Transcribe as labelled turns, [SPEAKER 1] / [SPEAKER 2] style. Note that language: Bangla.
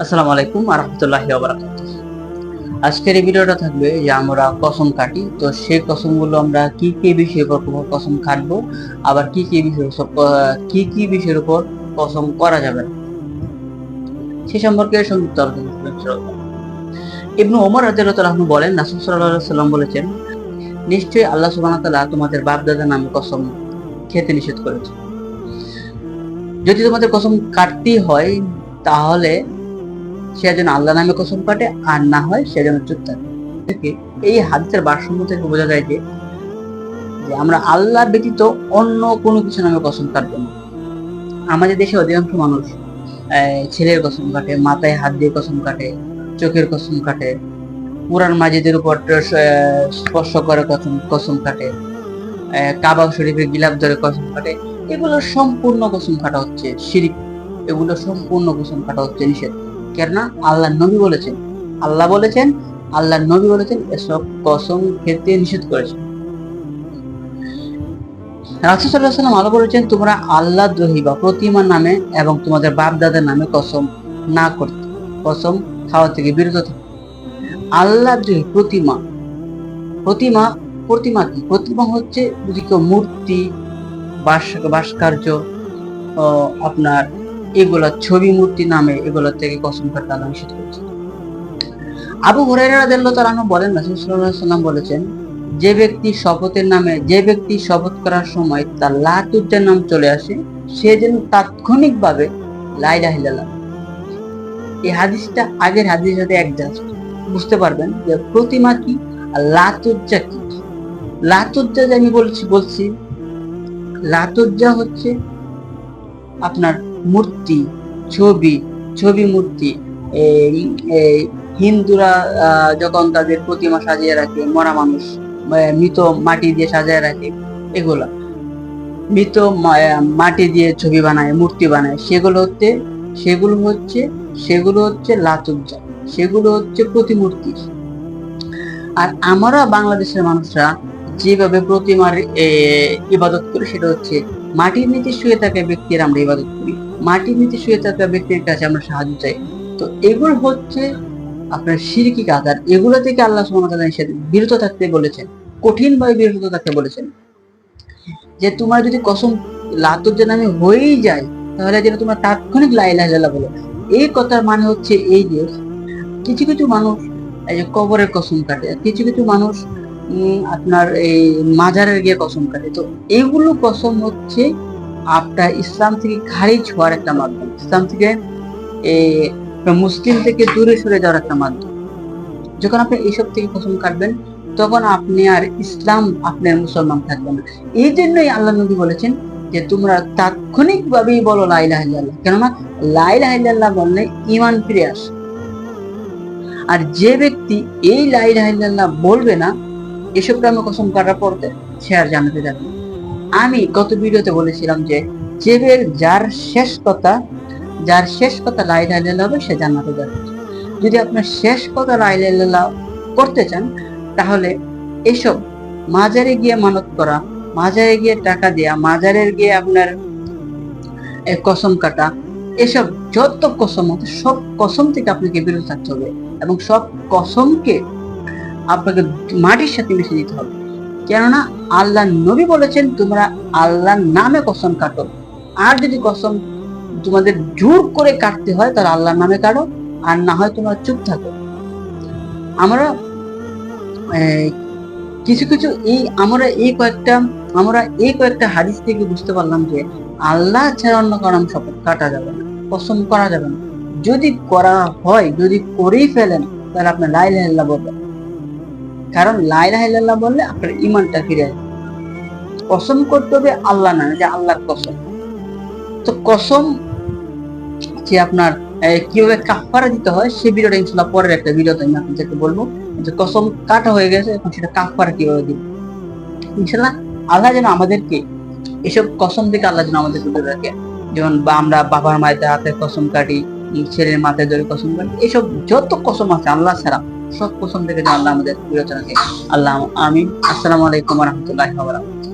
[SPEAKER 1] আসসালামু আলাইকুম ওয়া রাহমাতুল্লাহি ওয়া বারাকাতুহু। আজকের এই ভিডিওটা থাকবে যে আমরা কসম কাটি, তো সেই কসমগুলো আমরা কি কি বিষয়ের উপর কসম কাটবো, আবার কি কি বিষয়ের উপর কসম করা যাবে না, সে সম্পর্কে সংক্ষিপ্ত আলোচনা করব ইনশাআল্লাহ। ইবনু ওমর রাদিয়াল্লাহু তাআলা বলেন, রাসূল সাল্লাল্লাহু আলাইহি ওয়াসাল্লাম বলেছেন, নিশ্চয়ই আল্লাহ সুবহানাহু ওয়া তাআলা তোমাদের বাপ-দাদার নামে কসম খেতে নিষেধ করেছে। যদি তোমাদের কসম কাটতেই হয়, তাহলে সে যেন আল্লাহ নামে কসম কাটে, আর না হয় সে যেন চুপ থাকে। এই হাদিসের ভারসাম্য থেকে বোঝা যায় যে আমরা আল্লাহ ব্যতীত অন্য কোনো কিছু নামে কসম কাটবো না। আমাদের দেশে অধিকাংশ মানুষ ছেলের কসম কাটে, মাথায় হাত দিয়ে কসম কাটে, চোখের কসম কাটে, কোরআন মাজিদের উপর স্পর্শ করে কসম কাটে, কাবা শরীফের গিলাফ ধরে কসম কাটে। এগুলো সম্পূর্ণ কসম কাটা হচ্ছে শিরিক। এগুলো সম্পূর্ণ কসম কাটা হচ্ছে নিষেধ। কেননা আল্লাহ নবী বলেছেন, আল্লাহ নবী বলেছেন এসব কসম খেতে নিষেধ করেছেন। রাসূল সাল্লাল্লাহু আলাইহি ওয়াসাল্লাম আরো বলেছেন, তোমরা আল্লাহ দ্রোহী বা প্রতিমার নামে এবং তোমাদের বাপ দাদার নামে কসম না করতে, কসম খাওয়া থেকে বিরত থাকতে। আল্লাহ দ্রোহী প্রতিমা, প্রতিমা প্রতিমা কি? প্রতিমা হচ্ছে যদি কেউ মূর্তি, ভাস্কর্য, আপনার এগুলা ছবি মূর্তি নামে এগুলো থেকে কসম কাটতে আল্লাহ নিষেধ করেছে। আবু হুরায়রা রাদিয়াল্লাহু তাআলা আনহু বলেন, রাসূল সাল্লাল্লাহু আলাইহি ওয়াসাল্লাম বলেছেন, যে ব্যক্তি শপথ করার সময় তার লাত উজ্জার নাম চলে আসে, সে যেন তাৎক্ষণিকভাবে লা ইলাহা ইল্লাল্লাহ। এই হাদিসটা আগের হাদিসের সাথে অ্যাডজাস্ট, বুঝতে পারবেন যে প্রতিমা কি আর লাত উজ্জা কি। লাত উজ্জা যে আমি বলছি লাত উজ্জা হচ্ছে আপনার মূর্তি, ছবি মূর্তি। হিন্দুরা যখন তাদের প্রতিমা সাজিয়ে রাখে, মরা মানুষ মৃত মাটি দিয়ে সাজিয়ে রাখে, এগুলা মৃত মাটি দিয়ে ছবি বানায়, মূর্তি বানায়, সেগুলো হচ্ছে লাতুজ্জা, সেগুলো হচ্ছে প্রতিমূর্তি। আর আমরা বাংলাদেশের মানুষরা যেভাবে প্রতিমার ইবাদত করি, সেটা হচ্ছে মাটির নিচে শুয়ে থাকা ব্যক্তির আমরা ইবাদত করি, মাটির নিচে শুয়ে থাকা ব্যক্তির কাছে আমরা সাহায্য চাই। তো এগুলো হচ্ছে আপনার শিরকি কাজ, আর এগুলো থেকে আল্লাহ সুবহানাহু ওয়া তাআলা বিরত থাকতে বলেছেন, কঠিনভাবে বিরত থাকতে বলেছেন। যে তোমার যদি কসম লাতুজ্জা নামে হয়েই যায়, তাহলে যেন তোমার তাৎক্ষণিক লা ইলাহা ইল্লাল্লাহ বলো। এই কথার মানে হচ্ছে এই যে কিছু কিছু মানুষ এই যে কবরের কসম কাটে, কিছু কিছু মানুষ আপনার এই মাজারের গিয়ে কসম কাটে। তো এইগুলো কসম হচ্ছে আপনার ইসলাম থেকে খারিজ হওয়ার একটা মাধ্যম, ইসলাম থেকে মুসলিম থেকে দূরে সরে যাওয়ার একটা মাধ্যম। যখন আপনি এইসব থেকে কসম কাটবেন, তখন আপনি আর ইসলাম, আপনার মুসলমান থাকবেন না। এই জন্যই আল্লাহ নবী বলেছেন যে তোমরা তাৎক্ষণিক ভাবেই বলো লা ইলাহা ইল্লাল্লাহ, কেননা লা ইলাহা ইল্লাল্লাহ বললে ঈমান ফিরে আসে। আর যে ব্যক্তি এই লা ইলাহা ইল্লাল্লাহ বলবে না, এসব নামে কসম কাটার পড়তে, সে আর জান্নাতে যাবে না। আমি গত ভিডিওতে বলেছিলাম যে যার শেষ কথা লা ইলাহা ইল্লাল্লাহ হবে, সে জান্নাতে যাবে। যদি আপনার শেষ কথা লা ইলাহা ইল্লাল্লাহ করতে চান, তাহলে এসব মাজারে গিয়ে মানত করা, মাজারে গিয়ে টাকা দেয়া, মাজারে গিয়ে আপনার কসম কাটা, এসব যত কসম আছে সব কসম থেকে আপনাকে বিরত থাকতে হবে, এবং সব কসমকে আপনাকে মাটির সাথে মিশে দিতে হবে। কেননা আল্লাহ নবী বলেছেন তোমরা আল্লাহর নামে কসম কাটো, আর যদি কসম তোমাদের জোর করে কাটতে হয় তাহলে আল্লাহর নামে কাটো, আর না হয় তোমরা চুপ থাকো। আমরা কিছু কিছু আমরা এই কয়েকটা হাদিস থেকে বুঝতে পারলাম যে আল্লাহ ছাড়া অন্য কারো নাম শপথ কাটা যাবে না, কসম করা যাবে না। যদি করা হয়, যদি করেই ফেলেন, তাহলে আপনার লা ইলাহা ইল্লাল্লাহ বলবেন, কারণ লা ইলাহা ইল্লাল্লাহ বললে আপনার ঈমানটা ফিরে আসবে। কসম করতে হবে আল্লাহ নামে, যে আল্লাহর কসম। তো কসম যে আপনার কিভাবে কাফারা দিতে হয়, সেই ভিডিওটা ইনশাআল্লাহ পরের একটা ভিডিওতে আমি আপনাদেরকে বলবো, যে কসম কাটা হয়ে গেছে, এখন সেটা কাফারা কিভাবে দিব। ইনশাআল্লাহ আল্লাহ যেন আমাদেরকে এসব কসম থেকে আল্লাহ যেন আমাদেরকে দূরে রাখে। যেমন আমরা বাবার মায়ের হাতে কসম কাটি, ছেলের মাথায় ধরে কসম কাটি, এসব যত কসম আছে আল্লাহ ছাড়া, সব কসম থেকে যেন আল্লাহ আমাদের বিরত রাখে। আল্লাহ আমিন। আসসালামু আলাইকুম ওয়া রাহমাতুল্লাহি ওয়া বারাকাতুহু।